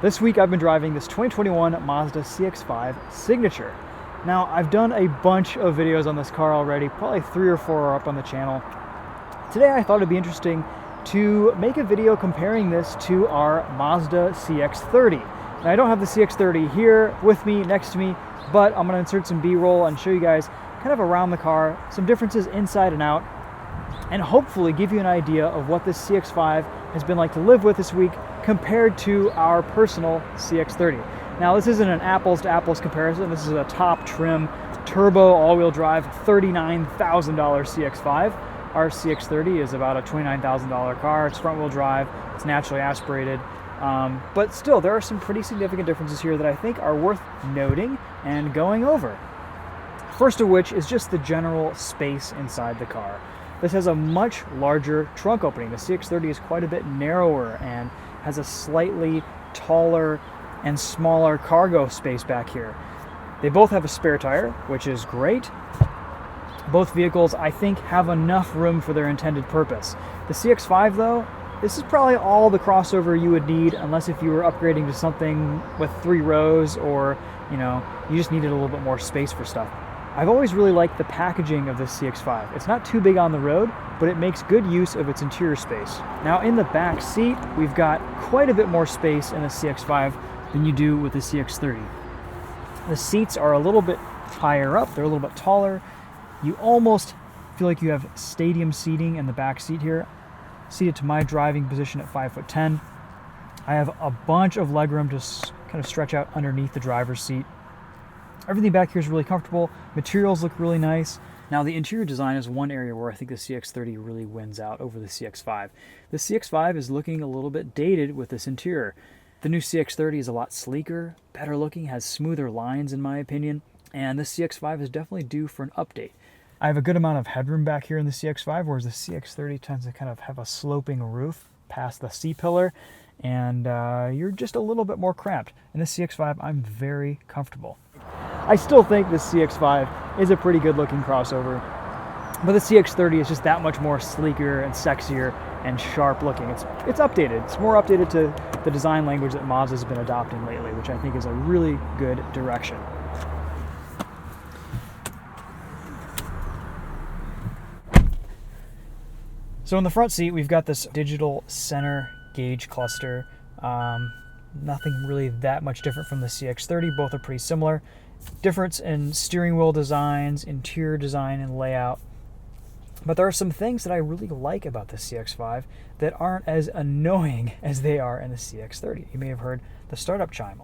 This week I've been driving this 2021 Mazda CX-5 Signature. Now I've done a bunch of videos on this car already, probably 3 or 4 are up on the channel. Today I thought it'd be interesting to make a video comparing this to our Mazda CX-30. Now I don't have the CX-30 here with me, next to me, but I'm going to insert some B-roll and show you guys kind of around the car, some differences inside and out, and hopefully give you an idea of what this CX-5 has been like to live with this week compared to our personal CX-30. Now this isn't an apples to apples comparison, this is a top trim turbo all-wheel drive $39,000 CX-5. Our CX-30 is about a $29,000 car, it's front wheel drive, it's naturally aspirated, but still there are some pretty significant differences here that I think are worth noting and going over. First of which is just the general space inside the car. This has a much larger trunk opening. The CX-30 is quite a bit narrower and has a slightly taller and smaller cargo space back here. They both have a spare tire, which is great. Both vehicles, I think, have enough room for their intended purpose. The CX-5, though, this is probably all the crossover you would need, unless if you were upgrading to something with 3 rows or, you just needed a little bit more space for stuff. I've always really liked the packaging of this CX-5. It's not too big on the road, but it makes good use of its interior space. Now in the back seat, we've got quite a bit more space in the CX-5 than you do with the CX-30. The seats are a little bit higher up, they're a little bit taller. You almost feel like you have stadium seating in the back seat here. Seated to my driving position at 5'10". I have a bunch of legroom to kind of stretch out underneath the driver's seat. Everything back here is really comfortable. Materials look really nice. Now the interior design is one area where I think the CX-30 really wins out over the CX-5. The CX-5 is looking a little bit dated with this interior. The new CX-30 is a lot sleeker, better looking, has smoother lines in my opinion, and the CX-5 is definitely due for an update. I have a good amount of headroom back here in the CX-5, whereas the CX-30 tends to kind of have a sloping roof past the C-pillar, and you're just a little bit more cramped. In the CX-5, I'm very comfortable. I still think the CX-5 is a pretty good looking crossover, but the CX-30 is just that much more sleeker and sexier and sharp looking. It's updated. It's more updated to the design language that Mazda has been adopting lately, which I think is a really good direction. So in the front seat, we've got this digital center gauge cluster. Nothing really that much different from the CX-30. Both are pretty similar. Difference in steering wheel designs, interior design, and layout. But there are some things that I really like about the CX-5 that aren't as annoying as they are in the CX-30. You may have heard the startup chime.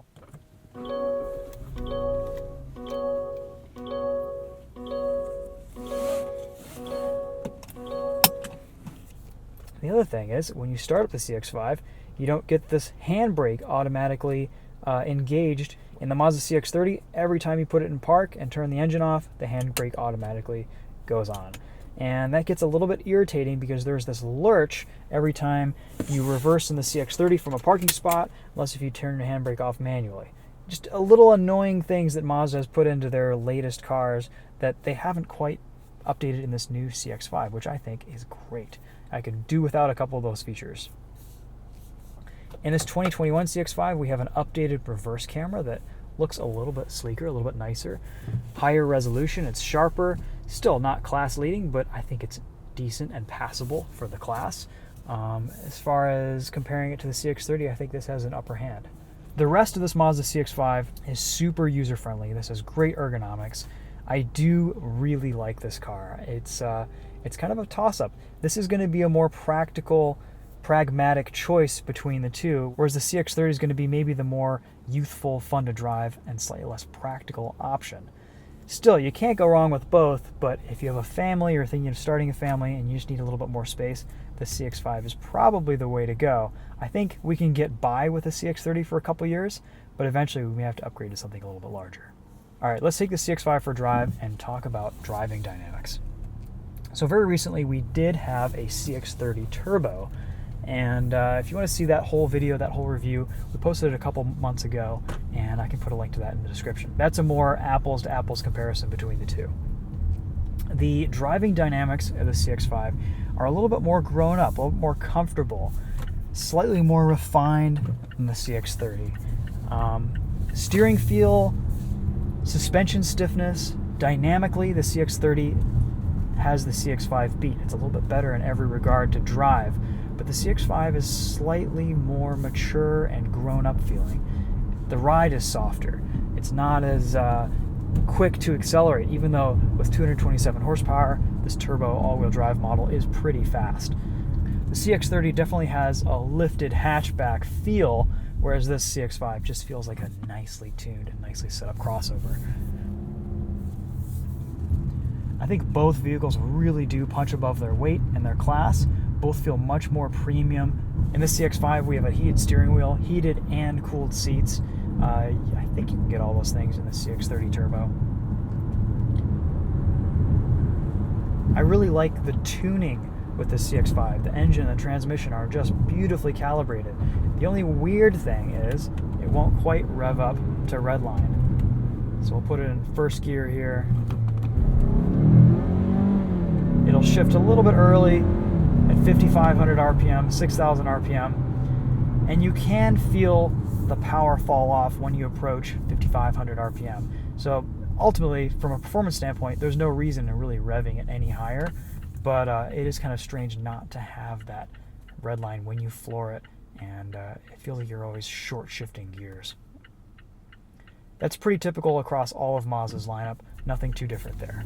The other thing is, when you start up the CX-5, you don't get this handbrake automatically engaged. In the Mazda CX-30, every time you put it in park and turn the engine off, the handbrake automatically goes on. And that gets a little bit irritating because there's this lurch every time you reverse in the CX-30 from a parking spot, unless if you turn your handbrake off manually. Just a little annoying things that Mazda has put into their latest cars that they haven't quite updated in this new CX-5, which I think is great. I could do without a couple of those features. In this 2021 CX-5, we have an updated reverse camera that looks a little bit sleeker, a little bit nicer. Higher resolution, it's sharper. Still not class leading, but I think it's decent and passable for the class. As far as comparing it to the CX-30, I think this has an upper hand. The rest of this Mazda CX-5 is super user-friendly. This has great ergonomics. I do really like this car. It's kind of a toss-up. This is going to be a more pragmatic choice between the two, whereas the CX-30 is going to be maybe the more youthful, fun to drive, and slightly less practical option. Still, you can't go wrong with both, but if you have a family or thinking of starting a family and you just need a little bit more space, the CX-5 is probably the way to go. I think we can get by with the CX-30 for a couple years, but eventually we may have to upgrade to something a little bit larger. All right, let's take the CX-5 for a drive and talk about driving dynamics. So very recently we did have a CX-30 Turbo, and if you want to see that whole video, that whole review, we posted it a couple months ago, and I can put a link to that in the description. That's a more apples to apples comparison between the two. The driving dynamics of the CX-5 are a little bit more grown up, a little bit more comfortable, slightly more refined than the CX-30. Steering feel, suspension stiffness, dynamically the CX-30 has the CX-5 beat. It's a little bit better in every regard to drive, but the CX-5 is slightly more mature and grown-up feeling. The ride is softer. It's not as quick to accelerate, even though with 227 horsepower, this turbo all-wheel drive model is pretty fast. The CX-30 definitely has a lifted hatchback feel, whereas this CX-5 just feels like a nicely tuned and nicely set up crossover. I think both vehicles really do punch above their weight in their class. Both feel much more premium. In the CX-5, we have a heated steering wheel, heated and cooled seats. I think you can get all those things in the CX-30 Turbo. I really like the tuning with the CX-5. The engine and the transmission are just beautifully calibrated. The only weird thing is it won't quite rev up to redline. So we'll put it in first gear here. It'll shift a little bit early at 5,500 RPM, 6,000 RPM, and you can feel the power fall off when you approach 5,500 RPM. So ultimately, from a performance standpoint, there's no reason in really revving it any higher, but it is kind of strange not to have that red line when you floor it, and it feels like you're always short shifting gears. That's pretty typical across all of Mazda's lineup, nothing too different there.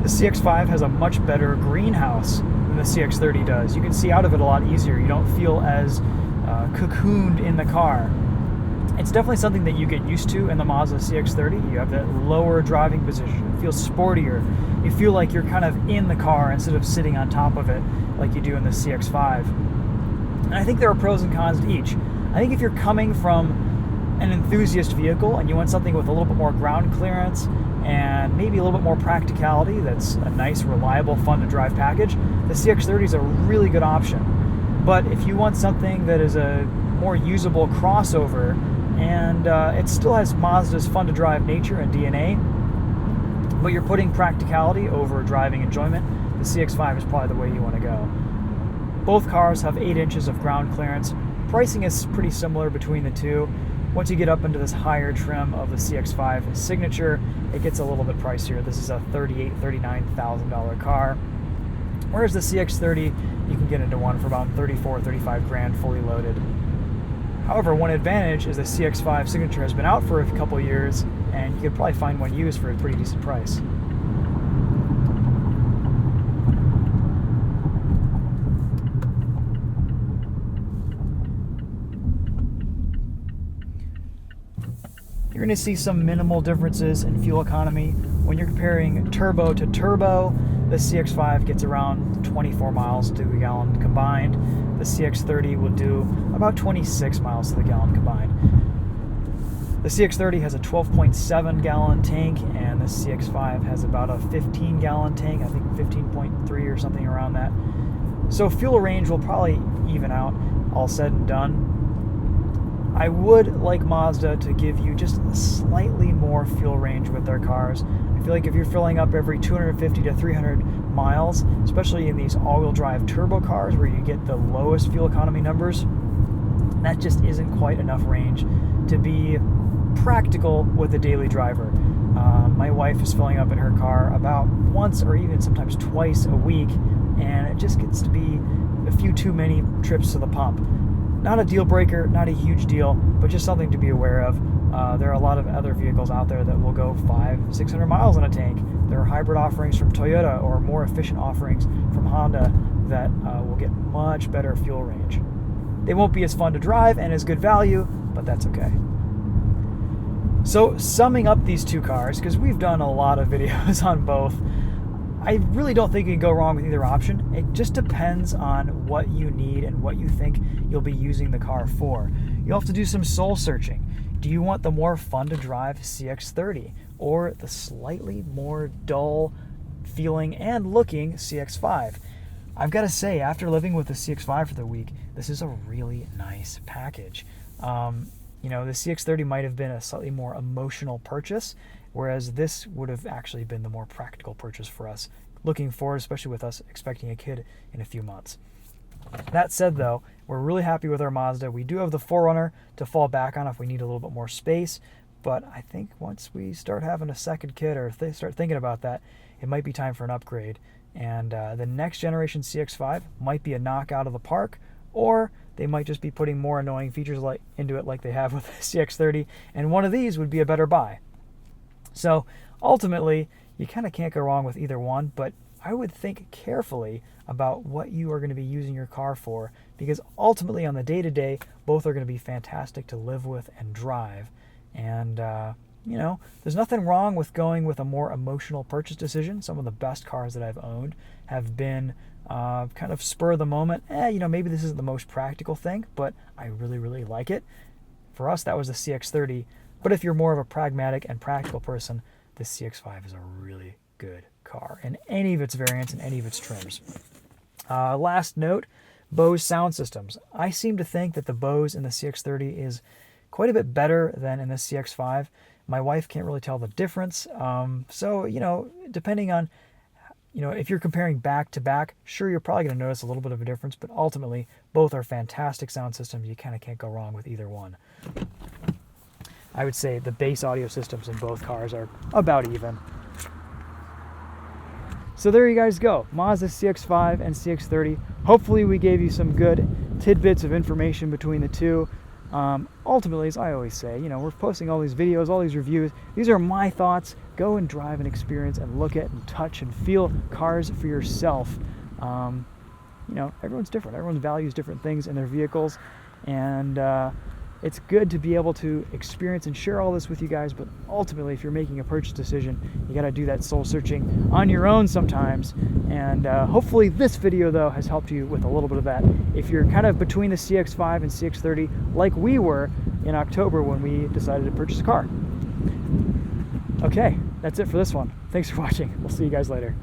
The CX-5 has a much better greenhouse than the CX-30 does. You can see out of it a lot easier. You don't feel as cocooned in the car. It's definitely something that you get used to in the Mazda CX-30. You have that lower driving position. It feels sportier. You feel like you're kind of in the car instead of sitting on top of it like you do in the CX-5. And I think there are pros and cons to each. I think if you're coming from an enthusiast vehicle and you want something with a little bit more ground clearance and maybe a little bit more practicality, that's a nice, reliable, fun to drive package, the CX-30 is a really good option. But if you want something that is a more usable crossover and it still has Mazda's fun to drive nature and DNA, but you're putting practicality over driving enjoyment, the CX-5 is probably the way you want to go. Both cars have 8 inches of ground clearance. Pricing is pretty similar between the two. Once you get up into this higher trim of the CX-5 Signature, it gets a little bit pricier. This is a $38,000, $39,000 car. Whereas the CX-30, you can get into one for about 34, 35 grand fully loaded. However, one advantage is the CX-5 Signature has been out for a couple years, and you could probably find one used for a pretty decent price. You're going to see some minimal differences in fuel economy. When you're comparing turbo to turbo, the CX-5 gets around 24 miles to the gallon combined. The CX-30 will do about 26 miles to the gallon combined. The CX-30 has a 12.7 gallon tank, and the CX-5 has about a 15 gallon tank, I think 15.3 or something around that. So fuel range will probably even out, all said and done. I would like Mazda to give you just a slightly more fuel range with their cars. I feel like if you're filling up every 250 to 300 miles, especially in these all-wheel drive turbo cars where you get the lowest fuel economy numbers, that just isn't quite enough range to be practical with a daily driver. My wife is filling up in her car about once or even sometimes twice a week, and it just gets to be a few too many trips to the pump. Not a deal breaker, not a huge deal, but just something to be aware of. There are a lot of other vehicles out there that will go 500-600 miles on a tank. There are hybrid offerings from Toyota or more efficient offerings from Honda that will get much better fuel range. They won't be as fun to drive and as good value, but that's okay. So summing up these two cars, because we've done a lot of videos on both, I really don't think you can go wrong with either option. It just depends on what you need and what you think you'll be using the car for. You'll have to do some soul searching. Do you want the more fun to drive CX-30 or the slightly more dull, feeling, and looking CX-5. I've got to say, after living with the CX-5 for the week, this is a really nice package. The CX-30 might have been a slightly more emotional purchase, whereas this would have actually been the more practical purchase for us, looking forward, especially with us expecting a kid in a few months. That said, though, we're really happy with our Mazda. We do have the 4Runner to fall back on if we need a little bit more space, but I think once we start having a second kid or start thinking about that, it might be time for an upgrade. And the next generation CX-5 might be a knockout of the park, or they might just be putting more annoying features into it like they have with the CX-30, and one of these would be a better buy. So ultimately, you kind of can't go wrong with either one, but I would think carefully about what you are going to be using your car for, because ultimately on the day-to-day, both are going to be fantastic to live with and drive. And, there's nothing wrong with going with a more emotional purchase decision. Some of the best cars that I've owned have been kind of spur of the moment. Maybe this isn't the most practical thing, but I really, really like it. For us, that was the CX-30. But if you're more of a pragmatic and practical person, the CX-5 is a really good car in any of its variants and any of its trims. Last note, Bose sound systems. I seem to think that the Bose in the CX-30 is quite a bit better than in the CX-5. My wife can't really tell the difference. Depending on, if you're comparing back to back, sure, you're probably going to notice a little bit of a difference, but ultimately, both are fantastic sound systems. You kind of can't go wrong with either one. I would say the base audio systems in both cars are about even. So there you guys go, Mazda CX-5 and CX-30. Hopefully we gave you some good tidbits of information between the two. Ultimately, as I always say, we're posting all these videos, all these reviews. These are my thoughts. Go and drive and experience and look at and touch and feel cars for yourself. Everyone's different. Everyone values different things in their vehicles. And it's good to be able to experience and share all this with you guys, but ultimately, if you're making a purchase decision, you got to do that soul searching on your own sometimes. And hopefully this video, though, has helped you with a little bit of that. If you're kind of between the CX-5 and CX-30, like we were in October when we decided to purchase a car. Okay, that's it for this one. Thanks for watching. We'll see you guys later.